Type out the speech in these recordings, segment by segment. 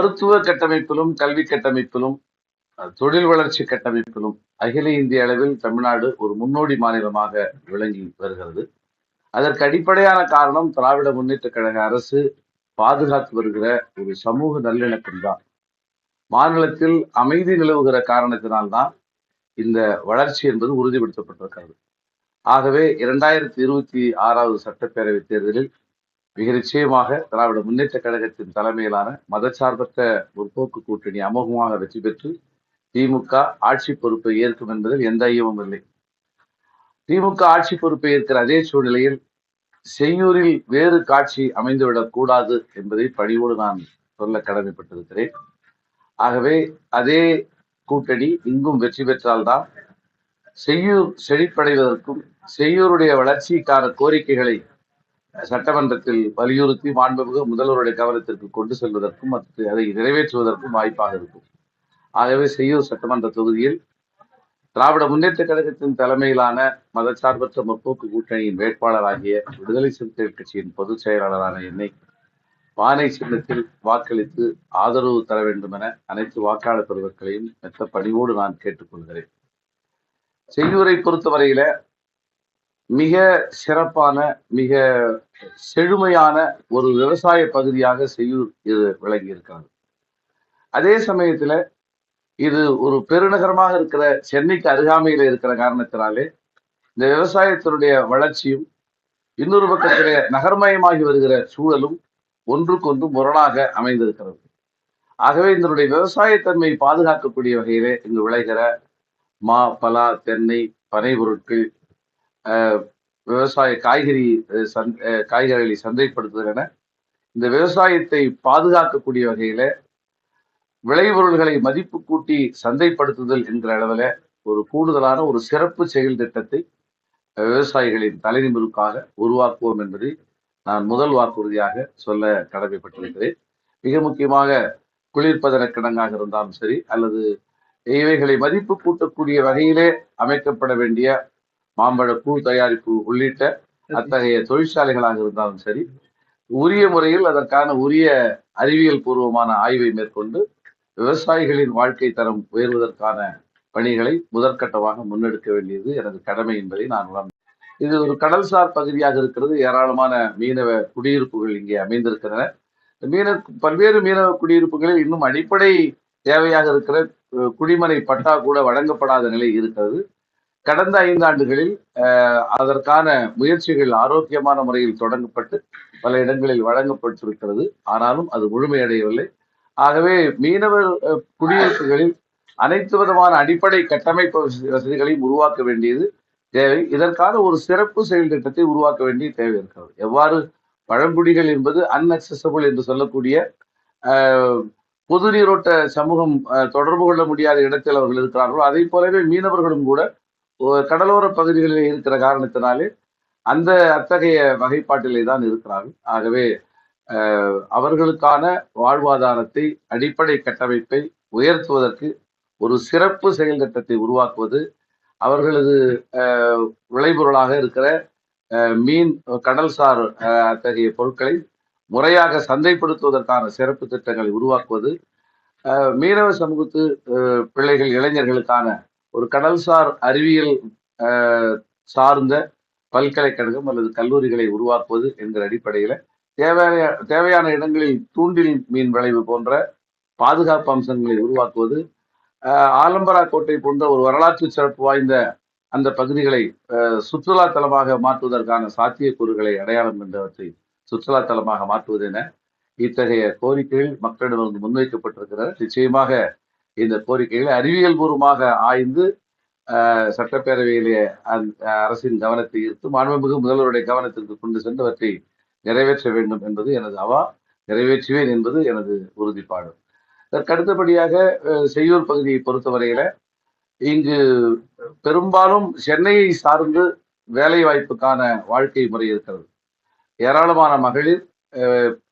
மருத்துவ கட்டமைப்பிலும் கல்வி கட்டமைப்பிலும் தொழில் வளர்ச்சி கட்டமைப்பிலும் அகில இந்திய அளவில் தமிழ்நாடு ஒரு முன்னோடி மாநிலமாக விளங்கி வருகிறது. அதற்கு அடிப்படையான காரணம் திராவிட முன்னேற்ற கழக அரசு பாதுகாத்து வருகிற ஒரு சமூக நல்லிணக்கம் தான். மாநிலத்தில் அமைதி நிலவுகிற காரணத்தினால்தான் இந்த வளர்ச்சி என்பது உறுதிப்படுத்தப்பட்டிருக்கிறது. ஆகவே 2026வது சட்டப்பேரவை தேர்தலில் மிக நிச்சயமாக திராவிட முன்னேற்ற கழகத்தின் தலைமையிலான மதச்சார்பற்ற முற்போக்கு கூட்டணி அமோகமாக வெற்றி பெற்று திமுக ஆட்சி பொறுப்பை ஏற்கும் என்பதில் எந்த ஐயமும் இல்லை. திமுக ஆட்சி பொறுப்பை ஏற்கிற அதே சூழ்நிலையில் செய்யூரில் வேறு காட்சி அமைந்துவிடக் கூடாது என்பதை பணிவோடு நான் சொல்ல கடமைப்பட்டிருக்கிறேன். ஆகவே அதே கூட்டணி இங்கும் வெற்றி பெற்றால்தான் செய்யூர் செழிப்படைவதற்கும் செய்யூருடைய வளர்ச்சிக்கான கோரிக்கைகளை சட்டமன்றத்தில் வலியுறுத்தி மாண்புமிகு முதல்வருடைய கவனத்திற்கு கொண்டு செல்வதற்கும் அதை நிறைவேற்றுவதற்கும் வாய்ப்பாக இருக்கும். ஆகவே செய்யூர் சட்டமன்ற தொகுதியில் திராவிட முன்னேற்ற கழகத்தின் தலைமையிலான மதச்சார்பற்ற முற்போக்கு கூட்டணியின் வேட்பாளராகிய விடுதலை சிறுத்தைகள் கட்சியின் பொதுச் செயலாளரான என்னை பானை சின்னத்தில் வாக்களித்து ஆதரவு தர வேண்டும் என அனைத்து வாக்காளர் பெருமக்களையும் மெத்த பணிவோடு நான் கேட்டுக்கொள்கிறேன். செய்யூரை பொறுத்தவரையில மிக சிறப்பான மிக செழுமையான ஒரு விவசாய பகுதியாக செய்யூர் இது விளங்கி இருக்கிறது. அதே சமயத்துல இது ஒரு பெருநகரமாக இருக்கிற சென்னைக்கு அருகாமையில இருக்கிற காரணத்தினாலே இந்த விவசாயத்தினுடைய வளர்ச்சியும் இன்னொரு பக்கத்திலே நகர்மயமாகி வருகிற சூழலும் ஒன்றுக்கொன்று முரணாக அமைந்திருக்கிறது. ஆகவே இதனுடைய விவசாயத்தன்மை பாதுகாக்கக்கூடிய வகையிலே இங்கு விளைகிற மா, பலா, தென்னை, பனை பொருட்கள், விவசாய காய்கறிகளை சந்தைப்படுத்துதல் என இந்த விவசாயத்தை பாதுகாக்கக்கூடிய வகையில விளைபொருள்களை மதிப்பு கூட்டி சந்தைப்படுத்துதல் என்கிற அளவில் ஒரு கூடுதலான ஒரு சிறப்பு செயல் திட்டத்தை விவசாயிகளின் தலைநிமிருக்காக உருவாக்குவோம் என்பதை நான் முதல் வாக்குறுதியாக சொல்ல கடமைப்பட்டிருக்கிறேன். மிக முக்கியமாக குளிர்பதன கிடங்காக இருந்தாலும் சரி, அல்லது இவைகளை மதிப்பு கூட்டக்கூடிய வகையிலே அமைக்கப்பட வேண்டிய மாம்பழ கூழ் தயாரிப்பு உள்ளிட்ட அத்தகைய தொழிற்சாலைகளாக இருந்தாலும் சரி, உரிய முறையில் அதற்கான உரிய அறிவியல் பூர்வமான ஆய்வை மேற்கொண்டு விவசாயிகளின் வாழ்க்கை தரம் உயர்வதற்கான பணிகளை முதற்கட்டமாக முன்னெடுக்க வேண்டியது எனது கடமை என்பதை நான் உணர்ந்தேன். இது ஒரு கடல்சார் பகுதியாக இருக்கிறது. ஏராளமான மீனவ குடியிருப்புகள் இங்கே அமைந்திருக்கின்றன. பல்வேறு மீனவ குடியிருப்புகளில் இன்னும் அடிப்படை தேவையாக இருக்கிற குடிமனை பட்டா கூட வழங்கப்படாத நிலை இருக்கிறது. கடந்த 5 ஆண்டுகளில் அதற்கான முயற்சிகள் ஆரோக்கியமான முறையில் தொடங்கப்பட்டு பல இடங்களில் வழங்கப்பட்டிருக்கிறது. ஆனாலும் அது முழுமையடையவில்லை. ஆகவே மீனவர் குடியிருப்புகளில் அனைத்து விதமான அடிப்படை கட்டமைப்பு வசதிகளையும் உருவாக்க வேண்டியது தேவை. இதற்கான ஒரு சிறப்பு செயல் திட்டத்தை உருவாக்க வேண்டிய தேவை இருக்கிறது. எவ்வாறு பழங்குடிகள் என்பது அன்அக்சசபிள் என்று சொல்லக்கூடிய பொது நீரோட்ட சமூகம் தொடர்பு கொள்ள முடியாத இடத்தில் அவர்கள் இருக்கிறார்களோ, அதை போலவே மீனவர்களும் கூட கடலோர பகுதிகளில் இருக்கிற காரணத்தினாலே அந்த அத்தகைய வகைப்பாட்டிலே தான் இருக்கிறார்கள். ஆகவே அவர்களுக்கான வாழ்வாதாரத்தை, அடிப்படை கட்டமைப்பை உயர்த்துவதற்கு ஒரு சிறப்பு செயல் திட்டத்தை உருவாக்குவது, அவர்களது விளைபொருளாக இருக்கிற மீன், கடல்சார் அத்தகைய பொருட்களை முறையாக சந்தைப்படுத்துவதற்கான சிறப்பு திட்டங்களை உருவாக்குவது, மீனவ சமூகத்து பிள்ளைகள், இளைஞர்களுக்கான ஒரு கடல்சார் அறிவியல் சார்ந்த பல்கலைக்கழகம் அல்லது கல்லூரிகளை உருவாக்குவது என்கிற அடிப்படையில தேவையான இடங்களில் தூண்டில் மீன் விளைவு போன்ற பாதுகாப்பு அம்சங்களை உருவாக்குவது, ஆலம்பரா கோட்டை போன்ற ஒரு வரலாற்று சிறப்பு வாய்ந்த அந்த பகுதிகளை சுற்றுலா தலமாக மாற்றுவதற்கான சாத்தியக்கூறுகளை அடையாளம் கண்டவற்றை சுற்றுலா தலமாக மாற்றுவது என இத்தகைய கோரிக்கைகள் மக்களிடமிருந்து முன்வைக்கப்பட்டிருக்கிறது. நிச்சயமாக இந்த கோரிக்கைகளை அறிவியல் பூர்வமாக ஆய்ந்து சட்டப்பேரவையிலே அரசின் கவனத்தை ஈர்த்து மாண்புமிகு முதல்வருடைய கவனத்திற்கு கொண்டு சென்றவற்றை நிறைவேற்ற வேண்டும் என்பது எனது அவா. நிறைவேற்றுவேன் என்பது எனது உறுதிப்பாடு. இதற்கு அடுத்தபடியாக செய்யூர் பகுதியை பொறுத்தவரையில இங்கு பெரும்பாலும் சென்னையை சார்ந்து வேலை வாய்ப்புக்கான வாழ்க்கை முறை இருக்கிறது. ஏராளமான மகளிர்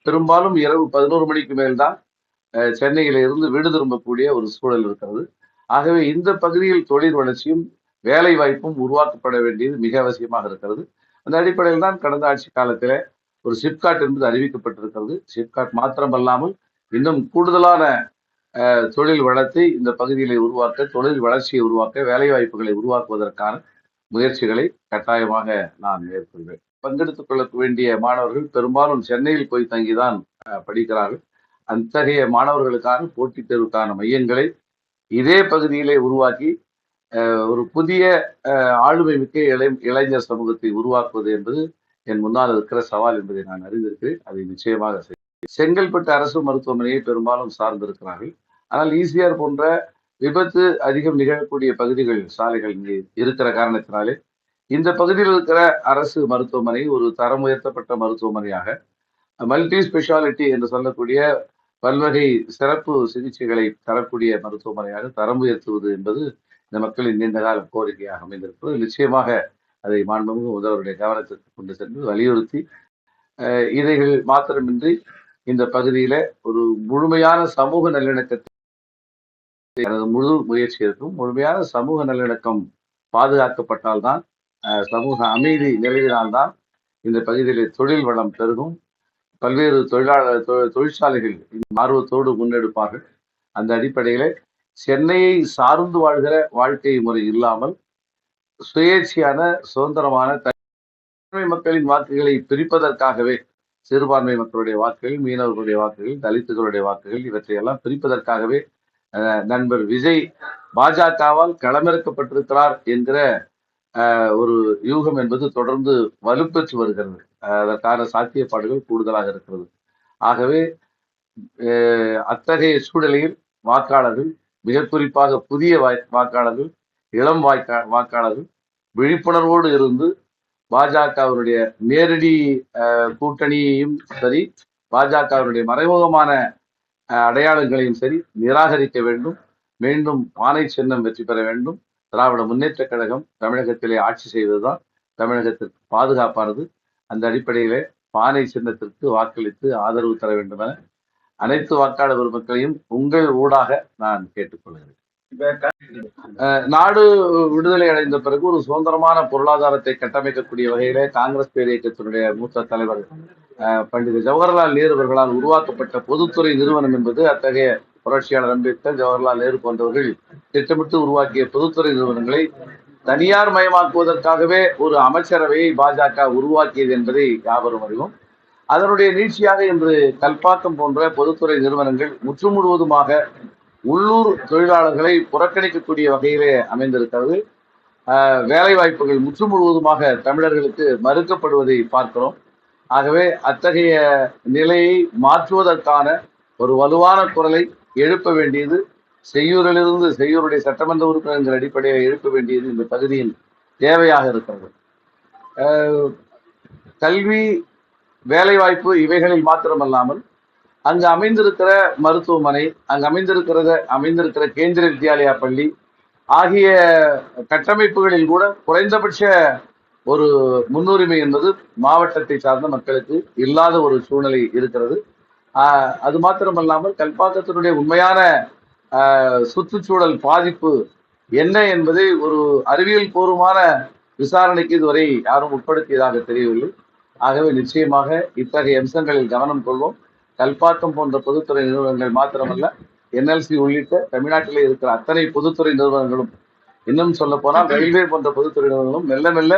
பெரும்பாலும் இரவு 11 மணிக்கு மேல்தான் சென்னையில இருந்து வீடு திரும்பக்கூடிய ஒரு சூழல் இருக்கிறது. ஆகவே இந்த பகுதியில் தொழில் வளர்ச்சியும் வேலை வாய்ப்பும் உருவாக்கப்பட வேண்டியது மிக அவசியமாக இருக்கிறது. அந்த அடிப்படையில் தான் கடந்த ஆட்சி காலத்தில் ஒரு சிப்காட் என்பது அறிவிக்கப்பட்டிருக்கிறது. சிப்காட் மாத்திரமல்லாமல் இன்னும் கூடுதலான தொழில் வளத்தை இந்த பகுதியிலே உருவாக்க, தொழில் வளர்ச்சியை உருவாக்க, வேலை வாய்ப்புகளை உருவாக்குவதற்கான முயற்சிகளை கட்டாயமாக நான் மேற்கொள்வேன். பங்கெடுத்துக் கொள்ள வேண்டிய மாணவர்கள் பெரும்பாலும் சென்னையில் போய் தங்கிதான் படிக்கிறார்கள். அத்தகைய மாணவர்களுக்கான போட்டித் தேர்வுக்கான மையங்களை இதே பகுதியிலே உருவாக்கி ஒரு புதிய ஆளுமை மிக்க இளைஞர் சமூகத்தை உருவாக்குவது என்பது என் முன்னால் இருக்கிற சவால் என்பதை நான் அறிந்திருக்கிறேன். அதை நிச்சயமாக செய்வேன். செங்கல்பட்டு அரசு மருத்துவமனையை பெரும்பாலும் சார்ந்திருக்கிறார்கள். ஆனால் ஈசிஆர் போன்ற விபத்து அதிகம் நிகழக்கூடிய பகுதிகள், சாலைகள் இங்கே இருக்கிற காரணத்தினாலே இந்த பகுதியில் இருக்கிற அரசு மருத்துவமனை ஒரு தரம் உயர்த்தப்பட்ட மருத்துவமனையாக, மல்டி ஸ்பெஷாலிட்டி என்று சொல்லக்கூடிய பல்வகை சிறப்பு சிகிச்சைகளை தரக்கூடிய மருத்துவமனையாக தரம் உயர்த்துவது என்பது இந்த மக்களின் நீண்டகால கோரிக்கையாக அமைந்திருப்பது. நிச்சயமாக அதை மாண்புமிகு முதல்வருடைய கவனத்திற்கு கொண்டு சென்று வலியுறுத்தி, இதைகள் மாத்திரமின்றி இந்த பகுதியில ஒரு முழுமையான சமூக நல்லிணக்கத்தை எனது முழு முயற்சி இருக்கும். முழுமையான சமூக நல்லிணக்கம் பாதுகாக்கப்பட்டால்தான், சமூக அமைதி நிலவினால்தான் இந்த பகுதியிலே தொழில் வளம் பெருகும். பல்வேறு தொழிற்சாலைகள் ஆர்வத்தோடு முன்னெடுப்பார்கள். அந்த அடிப்படையில சென்னையை சார்ந்து வாழ்கிற வாழ்க்கை முறை இல்லாமல் சுயேட்சையான சுதந்திரமான மக்களின் வாக்குகளை பிரிப்பதற்காகவே, சிறுபான்மை மக்களுடைய வாக்குகள், மீனவர்களுடைய வாக்குகள், தலித்துகளுடைய வாக்குகள், இவற்றையெல்லாம் பிரிப்பதற்காகவே நண்பர் விஜய் பாஜகவால் களமிறக்கப்பட்டிருக்கிறார் என்கிற ஒரு யூகம் என்பது தொடர்ந்து வலுப்பெற்று வருகிறது. அதற்கான சாத்தியப்பாடுகள் கூடுதலாக இருக்கிறது. ஆகவே அத்தகைய சூழலில் வாக்காளர்கள், மிக குறிப்பாக புதிய வாக்காளர்கள், இளம் வாக்காளர்கள் விழிப்புணர்வோடு இருந்து பாஜகவினுடைய நேரடி கூட்டணியையும் சரி, பாஜகவினுடைய மறைமுகமான அடையாளங்களையும் சரி நிராகரிக்க வேண்டும். மீண்டும் பானை சின்னம் வெற்றி பெற வேண்டும். திராவிட முன்னேற்ற கழகம் தமிழகத்திலே ஆட்சி செய்வதுதான் தமிழகத்திற்கு பாதுகாப்பானது. அந்த அடிப்படையிலே பானை சின்னத்திற்கு வாக்களித்து ஆதரவு தர வேண்டும் என அனைத்து வாக்காளர் பெருமக்களையும் உங்கள் ஊடாக நான் கேட்டுக்கொள்கிறேன். நாடு விடுதலை அடைந்த பிறகு ஒரு சுதந்திரமான பொருளாதாரத்தை கட்டமைக்கக்கூடிய வகையிலே காங்கிரஸ் பேரியக்கத்தினுடைய மூத்த தலைவர் பண்டித ஜவஹர்லால் நேரு அவர்களால் உருவாக்கப்பட்ட பொதுத்துறை நிறுவனம் என்பது, அத்தகைய புரட்சியாளர் அம்பேத்கர், ஜவஹர்லால் நேரு போன்றவர்கள் திட்டமிட்டு உருவாக்கிய பொதுத்துறை நிறுவனங்களை தனியார் மயமாக்குவதற்காகவே ஒரு அமைச்சரவையை பாஜக உருவாக்கியது என்பதை யாவரும் அறிவோம். அதனுடைய நீட்சியாக இன்று கல்பாக்கம் போன்ற பொதுத்துறை நிறுவனங்கள் முற்று முழுவதுமாக உள்ளூர் தொழிலாளர்களை புறக்கணிக்கக்கூடிய வகையிலே அமைந்திருக்கிறது. வேலை வாய்ப்புகள் முற்று முழுவதுமாக தமிழர்களுக்கு மறுக்கப்படுவதை பார்க்கிறோம். ஆகவே அத்தகைய நிலையை மாற்றுவதற்கான ஒரு வலுவான குரலை எழுப்ப வேண்டியது, செய்யூரிலிருந்து செய்யூருடைய சட்டமன்ற உறுப்பினர் அடிப்படையில் எழுப்ப வேண்டியது இந்த பகுதியில் தேவையாக இருக்கிறது. கல்வி, வேலைவாய்ப்பு இவைகளில் மாத்திரமல்லாமல் அங்கு அமைந்திருக்கிற மருத்துவமனை, அங்கு அமைந்திருக்கிற கேந்திரிய வித்யாலயா பள்ளி ஆகிய கட்டமைப்புகளில் கூட குறைந்தபட்ச ஒரு முன்னுரிமை என்பது மாவட்டத்தை சார்ந்த மக்களுக்கு இல்லாத ஒரு சூழ்நிலை இருக்கிறது. அது மாத்திரமல்லாமல் கல்பாக்கத்தினுடைய உண்மையான சுற்றுச்சூழல் பாதிப்பு என்ன என்பதை ஒரு அறிவியல் பூர்வமான விசாரணைக்கு இதுவரை யாரும் உட்படுத்தியதாக தெரியவில்லை. ஆகவே நிச்சயமாக இத்தகைய அம்சங்களில் கவனம் கொள்வோம். கல்பாக்கம் போன்ற பொதுத்துறை நிறுவனங்கள் மாத்திரமல்ல, NLC உள்ளிட்ட தமிழ்நாட்டிலே இருக்கிற அத்தனை பொதுத்துறை நிறுவனங்களும், இன்னும் சொல்ல போனால் ரயில்வே போன்ற பொதுத்துறை நிறுவனங்களும் மெல்ல மெல்ல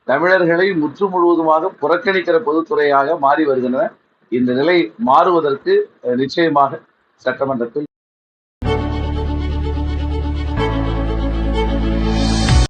தமிழர்களை முற்று முழுவதுமாக புறக்கணிக்கிற பொதுத்துறையாக மாறி வருகின்றன. இந்த நிலை மாறுவதற்கு நிச்சயமாக சட்டமன்றத்தில்